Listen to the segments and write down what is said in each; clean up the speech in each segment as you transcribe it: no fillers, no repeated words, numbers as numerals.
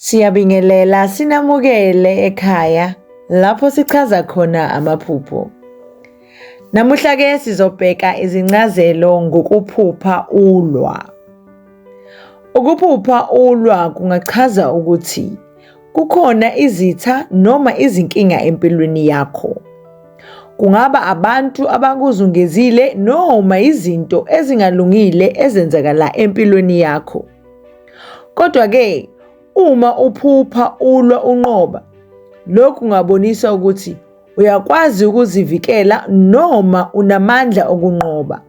Siyabingelela sinamukele ekhaya lapho sichaza khona amaphupho. Namuhla ke sizobheka izincazelo ngokuphupha ulwa. Ukuphupha ulwa kungachaza ukuthi kukhona izitha noma izinkinga empilweni yakho. Kungaba abantu abakuzungezile noma izinto ezingalungile ezenzakala empilweni yakho. Kodwa ke uma uphupha ulwa unqoba, lokhu kungabonisa ukuthi uyakwazi ukuzivikela noma unamandla okunqoba.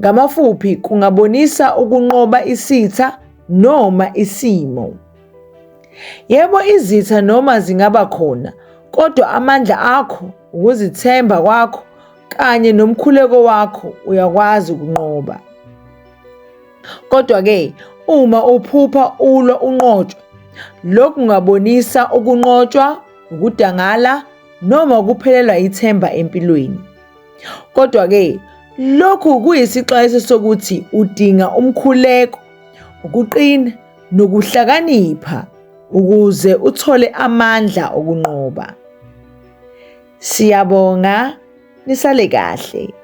Ngamafuphi kungabonisa ukunqoba isitha noma isimo. Yebo, izitha noma zingaba khona, kodwa amandla akho, ukuzithemba kwakho kanye nomkhuleko wakho uyakwazi ukunqoba. Kodwa ke uma uphupha ulwa unqotshwa, lokhu kungabonisa ukunqotshwa, ukudangala noma ukuphelelwa ithemba empilweni. Kodwa ke lokhu kuyisixwayiso sokuthi udinga umkhuleko, ukuqina nokuhlakanipha ukuze uthole amandla okunqoba. Siyabonga, nisale kahle.